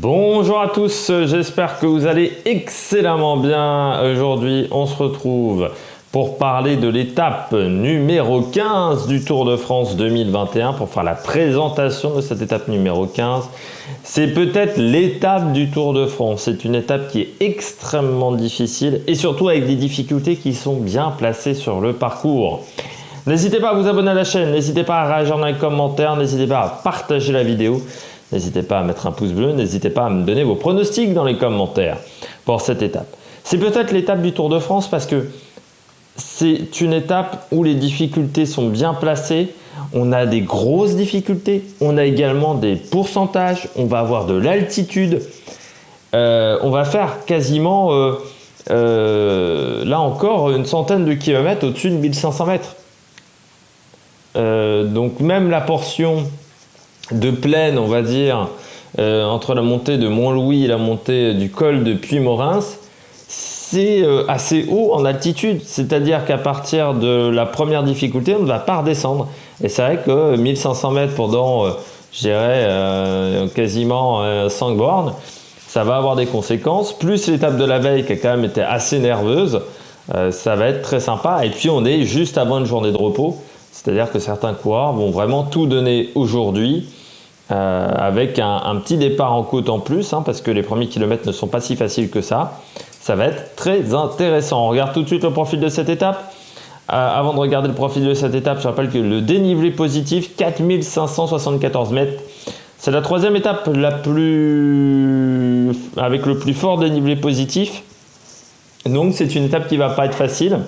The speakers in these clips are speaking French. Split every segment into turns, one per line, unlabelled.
Bonjour à tous, j'espère que vous allez excellemment bien. Aujourd'hui, on se retrouve pour parler de l'étape numéro 15 du Tour de France 2021, pour faire la présentation de cette étape numéro 15. C'est peut-être l'étape du Tour de France. C'est une étape qui est extrêmement difficile et surtout avec des difficultés qui sont bien placées sur le parcours. N'hésitez pas à vous abonner à la chaîne, n'hésitez pas à réagir dans les commentaires, n'hésitez pas à partager la vidéo. N'hésitez pas à mettre un pouce bleu, n'hésitez pas à me donner vos pronostics dans les commentaires pour cette étape. C'est peut-être l'étape du Tour de France parce que c'est une étape où les difficultés sont bien placées. On a des grosses difficultés, on a également des pourcentages, on va avoir de l'altitude. On va faire quasiment, là encore, une centaine de kilomètres au-dessus de 1500 mètres. Donc même la portion de plaine, on va dire, entre la montée de Montlouis et la montée du col de Puymaurens, c'est assez haut en altitude. C'est-à-dire qu'à partir de la première difficulté, on ne va pas redescendre. Et c'est vrai que 1500 mètres pendant, je dirais, quasiment 5 bornes, ça va avoir des conséquences. Plus l'étape de la veille qui a quand même été assez nerveuse, ça va être très sympa. Et puis on est juste avant une journée de repos. C'est-à-dire que certains coureurs vont vraiment tout donner aujourd'hui avec un petit départ en côte en plus, parce que les premiers kilomètres ne sont pas si faciles que ça. Ça va être très intéressant. On regarde tout de suite le profil de cette étape. Avant de regarder le profil de cette étape, je rappelle que le dénivelé positif, 4574 mètres. C'est la troisième étape avec le plus fort dénivelé positif. Donc c'est une étape qui ne va pas être facile.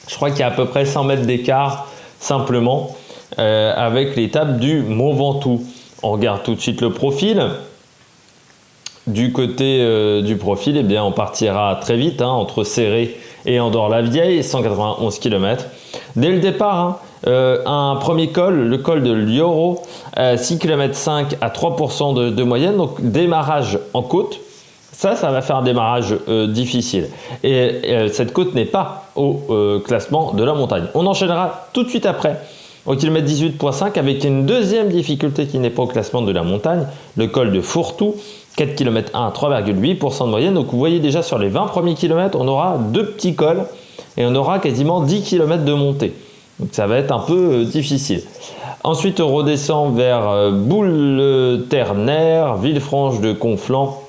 Je crois qu'il y a à peu près 100 mètres d'écart simplement avec l'étape du Mont Ventoux. On regarde tout de suite le profil. Du côté du profil, eh bien, on partira très vite entre Céré et Andorre-la-Vieille, 191 km. Dès le départ, un premier col, le col de Lioro, 6,5 km à 3% de moyenne, donc démarrage en côte. Ça va faire un démarrage difficile. Et cette côte n'est pas au classement de la montagne. On enchaînera tout de suite après, au kilomètre 18,5, avec une deuxième difficulté qui n'est pas au classement de la montagne, le col de Fourtou, 4 km 1 à 3,8% de moyenne. Donc vous voyez déjà sur les 20 premiers kilomètres, on aura deux petits cols et on aura quasiment 10 km de montée. Donc ça va être un peu difficile. Ensuite, on redescend vers Boule-Ternaire, Villefranche de Conflans,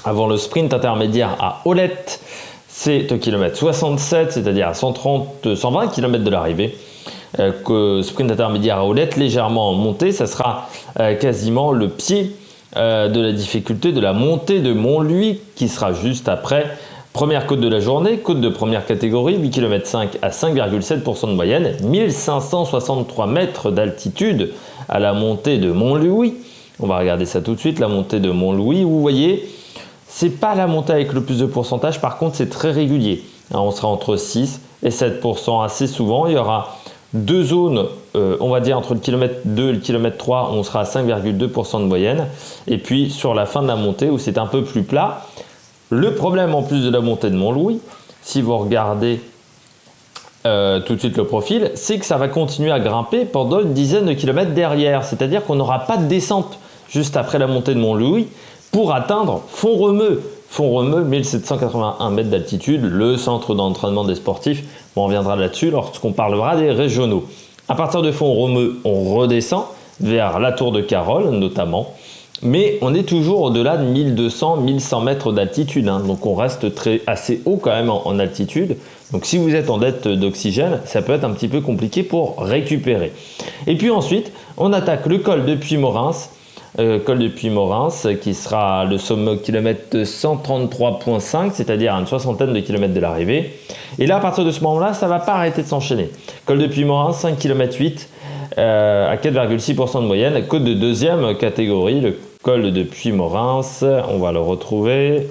avant le sprint intermédiaire à Olette. C'est au kilomètre 67, c'est-à-dire à 120 km de l'arrivée. Sprint intermédiaire à Olette, légèrement en montée, ça sera quasiment le pied de la difficulté de la montée de Montlouis qui sera juste après. Première côte de la journée, côte de première catégorie, 8 km 5 à 5,7% de moyenne, 1563 mètres d'altitude à la montée de Montlouis. On va regarder ça tout de suite, la montée de Montlouis. Vous voyez, c'est pas la montée avec le plus de pourcentage, par contre c'est très régulier. On sera entre 6 et 7% assez souvent. Il y aura deux zones, on va dire entre le kilomètre 2 et le kilomètre 3, on sera à 5,2% de moyenne. Et puis sur la fin de la montée où c'est un peu plus plat. Le problème en plus de la montée de Montlouis, si vous regardez tout de suite le profil, c'est que ça va continuer à grimper pendant une dizaine de kilomètres derrière. C'est-à-dire qu'on n'aura pas de descente juste après la montée de Montlouis pour atteindre Font-Romeu. Font-Romeu, 1781 mètres d'altitude, le centre d'entraînement des sportifs. On reviendra là-dessus lorsqu'on parlera des régionaux. À partir de Font-Romeu, on redescend vers la Tour de Carol notamment. Mais on est toujours au-delà de 1200-1100 mètres d'altitude. Donc on reste assez haut quand même en altitude. Donc si vous êtes en dette d'oxygène, ça peut être un petit peu compliqué pour récupérer. Et puis ensuite, on attaque le col de Puymaurens. Col de Puymaurens qui sera le sommet au kilomètre 133,5, c'est-à-dire à une soixantaine de kilomètres de l'arrivée. Et là, à partir de ce moment-là, ça ne va pas arrêter de s'enchaîner. Col de Puymaurens, 5 km 8 à 4,6% de moyenne. Côte de deuxième catégorie, le col de Puymaurens, on va le retrouver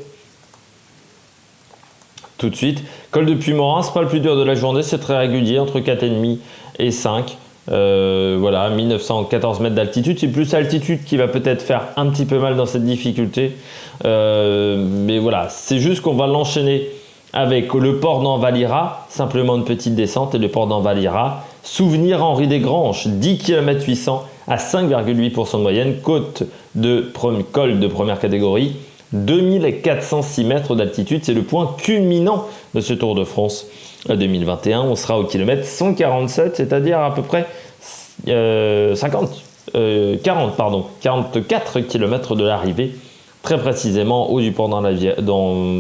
tout de suite. Col de Puymaurens, pas le plus dur de la journée, c'est très régulier, entre 4,5 et 5. Voilà, 1914 mètres d'altitude. C'est plus l'altitude qui va peut-être faire un petit peu mal dans cette difficulté. Mais voilà, c'est juste qu'on va l'enchaîner avec le port d'Envalira, simplement une petite descente, et le port d'Envalira. Souvenir Henri Desgranges, 10 km 800 à 5,8% de moyenne. Col de première catégorie, 2406 mètres d'altitude. C'est le point culminant de ce Tour de France 2021. On sera au kilomètre 147, c'est-à-dire à peu près 44 km de l'arrivée, très précisément au du port dans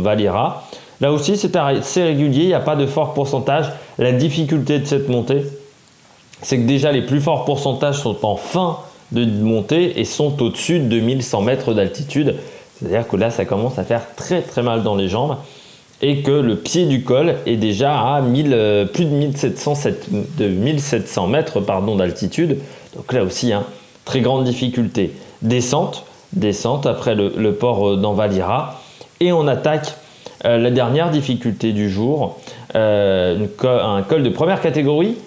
Valira. Là aussi, c'est assez régulier, il n'y a pas de fort pourcentage. La difficulté de cette montée, c'est que déjà les plus forts pourcentages sont en fin de montée et sont au-dessus de 2100 mètres d'altitude. C'est-à-dire que là, ça commence à faire très très mal dans les jambes et que le pied du col est déjà à plus de 1700 mètres d'altitude. Donc là aussi, très grande difficulté. Descente après le port d'Envalira. Et on attaque la dernière difficulté du jour, un col de première catégorie,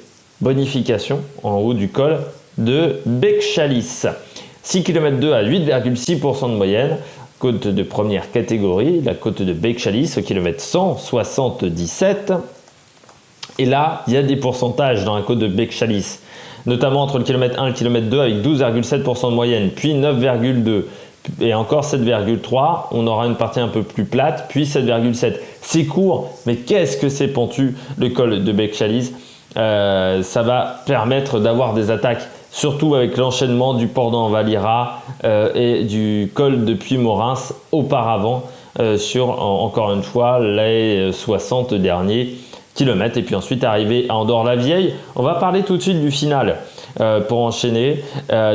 bonification en haut du col de Becchalis. 6 km 2 à 8,6% de moyenne. Côte de première catégorie, la côte de Becchalis au kilomètre 177. Et là, il y a des pourcentages dans la côte de Becchalis, notamment entre le kilomètre 1 et le kilomètre 2 avec 12,7% de moyenne, puis 9,2% et encore 7,3%. On aura une partie un peu plus plate, puis 7,7%. C'est court, mais qu'est-ce que c'est pentu le col de Becchalis. Ça va permettre d'avoir des attaques, surtout avec l'enchaînement du port d'Envalira et du col de Puy-Morins auparavant encore une fois les 60 derniers kilomètres. Et puis ensuite arriver à Andorre-la-Vieille. On va parler tout de suite du final pour enchaîner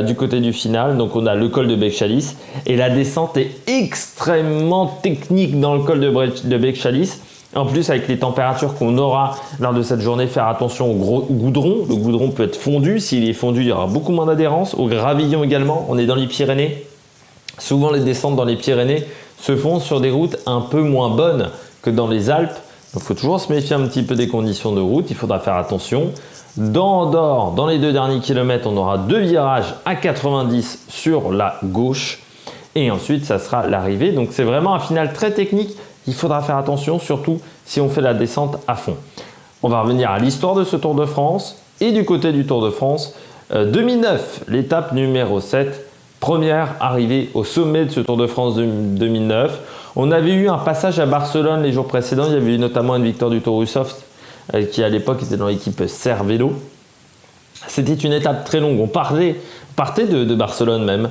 du côté du final. Donc on a le col de Becchalis et la descente est extrêmement technique dans le col de Becchalis. En plus, avec les températures qu'on aura lors de cette journée, faire attention au goudron. Le goudron peut être fondu. S'il est fondu, il y aura beaucoup moins d'adhérence. Au gravillon également, on est dans les Pyrénées. Souvent, les descentes dans les Pyrénées se font sur des routes un peu moins bonnes que dans les Alpes. Donc, il faut toujours se méfier un petit peu des conditions de route. Il faudra faire attention. Dans Andorre, dans les 2 derniers kilomètres, on aura 2 virages à 90 sur la gauche. Et ensuite, ça sera l'arrivée. Donc, c'est vraiment un final très technique. Il faudra faire attention, surtout si on fait la descente à fond. On va revenir à l'histoire de ce Tour de France. Et du côté du Tour de France, 2009, l'étape numéro 7, première arrivée au sommet de ce Tour de France 2009. On avait eu un passage à Barcelone les jours précédents. Il y avait eu notamment une victoire du Tour Usoft qui à l'époque était dans l'équipe Cervélo. C'était une étape très longue. On partait de Barcelone même.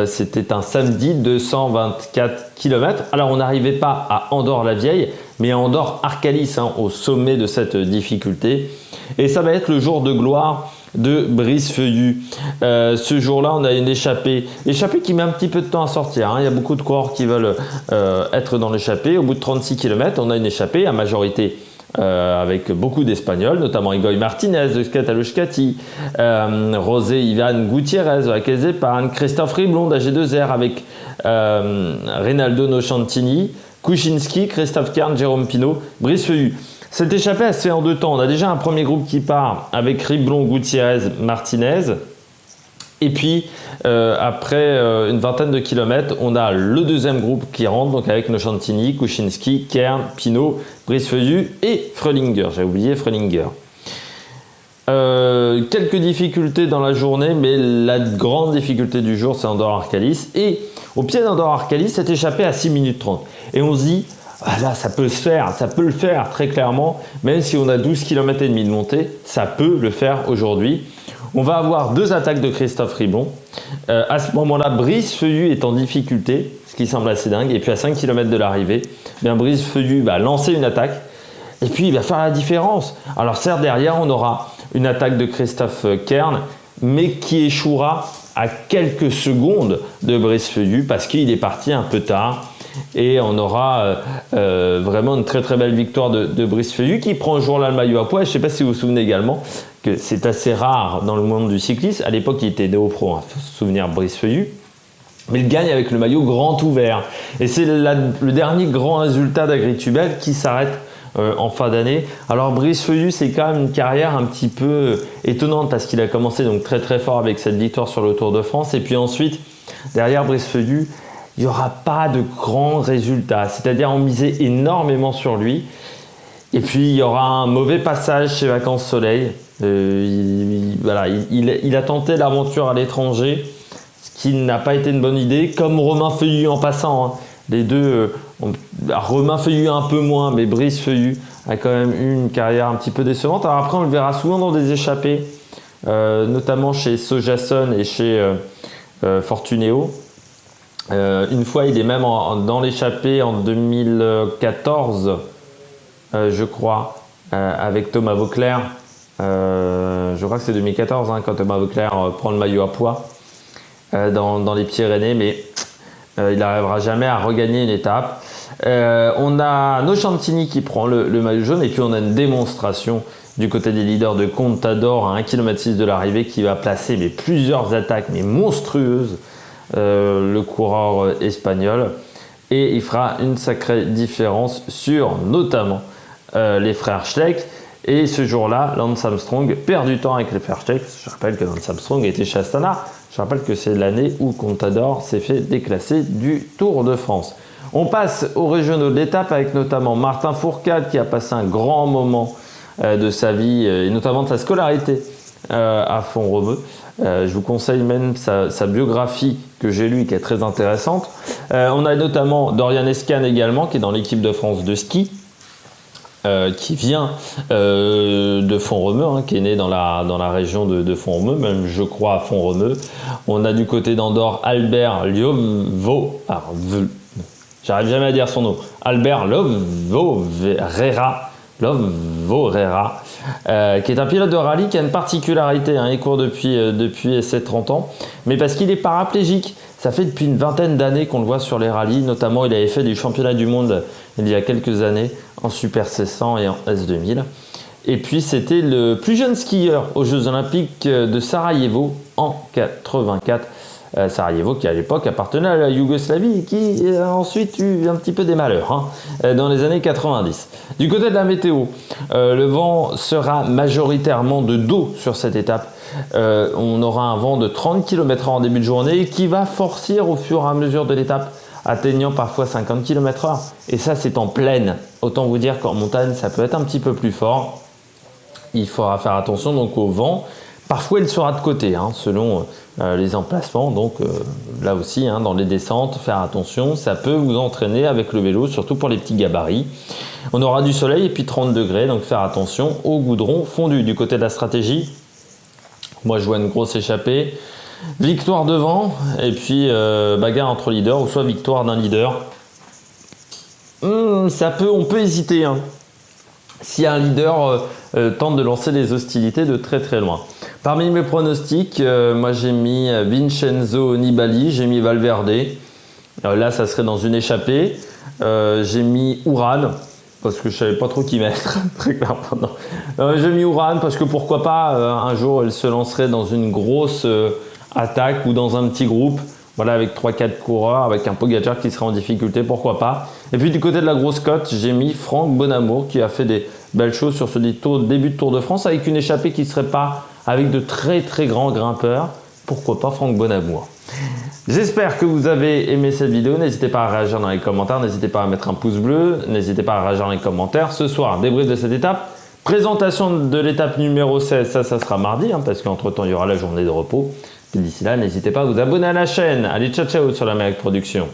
C'était un samedi, 224 km. Alors on n'arrivait pas à Andorre-la-Vieille, mais à Andorre-Arcalis, au sommet de cette difficulté. Et ça va être le jour de gloire de Brice Feuillu. Ce jour-là, on a une échappée qui met un petit peu de temps à sortir. Il y a beaucoup de coureurs qui veulent être dans l'échappée. Au bout de 36 km, on a une échappée à majorité avec beaucoup d'Espagnols, notamment Igoy Martinez de Scat à l'Euskati, José Ivan Gutiérrez de la Caisse Christophe Riblon d'AG2R avec Rinaldo Nocentini, Kuczynski, Christophe Kern, Jérôme Pinault, Brice Feuillu. Cette échappée, elle se fait en 2 temps. On a déjà un premier groupe qui part avec Riblon, Gutiérrez, Martinez. Et puis, après une vingtaine de kilomètres, on a le deuxième groupe qui rentre, donc avec Nocentini, Kuczynski, Kern, Pinault, Brice Feuillu et Fröhlinger. J'ai oublié Fröhlinger. Quelques difficultés dans la journée, mais la grande difficulté du jour, c'est Andorre-Arcalis. Et au pied d'Andorre-Arcalis, c'est échappé à 6 minutes 30. Et on se dit, là, ça peut le faire très clairement, même si on a 12 km et demi de montée, ça peut le faire aujourd'hui. On va avoir 2 attaques de Christophe Riblon. À ce moment-là, Brice Feuillu est en difficulté, ce qui semble assez dingue. Et puis à 5 km de l'arrivée, Brice Feuillu va lancer une attaque et puis il va faire la différence. Alors certes, derrière, on aura une attaque de Christophe Kern, mais qui échouera à quelques secondes de Brice Feuillu parce qu'il est parti un peu tard. Et on aura vraiment une très très belle victoire de Brice Feuillu qui prend un jour-là le maillot à pois. Je ne sais pas si vous vous souvenez également que c'est assez rare dans le monde du cyclisme. À l'époque, il était néo-pro, il faut se souvenir Brice Feuillu. Mais il gagne avec le maillot grand ouvert. Et c'est le dernier grand résultat d'Agritubel qui s'arrête en fin d'année. Alors Brice Feuillu, c'est quand même une carrière un petit peu étonnante parce qu'il a commencé donc très très fort avec cette victoire sur le Tour de France. Et puis ensuite, derrière Brice Feuillu, il n'y aura pas de grands résultats. C'est-à-dire on misait énormément sur lui. Et puis il y aura un mauvais passage chez Vacances Soleil. Voilà, il a tenté l'aventure à l'étranger, ce qui n'a pas été une bonne idée, comme Romain Feuillu en passant. Hein. Les deux, Romain Feuillu un peu moins, mais Brice Feuillu a quand même eu une carrière un petit peu décevante. Alors après, on le verra souvent dans des échappées, notamment chez Sojason et chez Fortunéo. Une fois, il est même dans l'échappée en 2014, je crois, avec Thomas Vauclair. Je crois que c'est 2014 hein, quand Thomas Vauclair prend le maillot à poids dans les Pyrénées, mais il n'arrivera jamais à regagner une étape. On a Nocentini qui prend le maillot jaune, et puis on a une démonstration du côté des leaders de Contador à 1,6 km de l'arrivée qui va placer plusieurs attaques monstrueuses, le coureur espagnol, et il fera une sacrée différence sur notamment les frères Schleck. Et ce jour-là, Lance Armstrong perd du temps avec les frères Schleck. Je rappelle que Lance Armstrong était chez Astana. Je rappelle que c'est l'année où Contador s'est fait déclasser du Tour de France. On passe aux régionaux de l'étape avec notamment Martin Fourcade qui a passé un grand moment de sa vie et notamment de sa scolarité à Font-Romeu. Je vous conseille même sa biographie que j'ai lue qui est très intéressante. On a notamment Dorian Escan également qui est dans l'équipe de France de ski. Qui vient de Font-Romeu, hein, qui est né dans la région de Font-Romeu, même je crois à Font-Romeu. On a du côté d'Andorre Albert Liovo, j'arrive jamais à dire son nom, Albert Lovorera, qui est un pilote de rallye qui a une particularité, hein, il court depuis 7-30 ans, mais parce qu'il est paraplégique. Ça fait depuis une vingtaine d'années qu'on le voit sur les rallyes, notamment il avait fait des championnats du monde il y a quelques années en Super C100 et en S2000. Et puis c'était le plus jeune skieur aux Jeux Olympiques de Sarajevo en 84. Sarajevo qui à l'époque appartenait à la Yougoslavie et qui a ensuite eu un petit peu des malheurs dans les années 90. Du côté de la météo, le vent sera majoritairement de dos sur cette étape. On aura un vent de 30 km/h en début de journée qui va forcir au fur et à mesure de l'étape, atteignant parfois 50 km/h. Et ça, c'est en plaine. Autant vous dire qu'en montagne, ça peut être un petit peu plus fort. Il faudra faire attention donc au vent. Parfois, il sera de côté, hein, selon les emplacements. Donc là aussi, hein, dans les descentes, faire attention. Ça peut vous entraîner avec le vélo, surtout pour les petits gabarits. On aura du soleil et puis 30 degrés. Donc faire attention au goudron fondu. Du côté de la stratégie, moi, je vois une grosse échappée. Victoire devant et puis bagarre entre leaders ou soit victoire d'un leader. On peut hésiter. Hein. Si un leader tente de lancer des hostilités de très très loin. Parmi mes pronostics, moi j'ai mis Vincenzo Nibali, j'ai mis Valverde. Là, ça serait dans une échappée. J'ai mis Uran parce que je savais pas trop qui mettre. Très clairement. J'ai mis Uran parce que pourquoi pas un jour elle se lancerait dans une grosse attaque ou dans un petit groupe. Voilà, avec 3-4 coureurs, avec un Pogacar qui sera en difficulté, pourquoi pas. Et puis du côté de la grosse cote, j'ai mis Franck Bonamour qui a fait des belles choses sur ce début de Tour de France avec une échappée qui ne serait pas avec de très très grands grimpeurs. Pourquoi pas Franck Bonamour. J'espère que vous avez aimé cette vidéo. N'hésitez pas à réagir dans les commentaires, n'hésitez pas à mettre un pouce bleu, n'hésitez pas à réagir dans les commentaires. Ce soir, débrief de cette étape. Présentation de l'étape numéro 16, ça sera mardi, hein, parce qu'entre temps il y aura la journée de repos. Et d'ici là, n'hésitez pas à vous abonner à la chaîne. Allez, ciao ciao sur l'Amérique Production.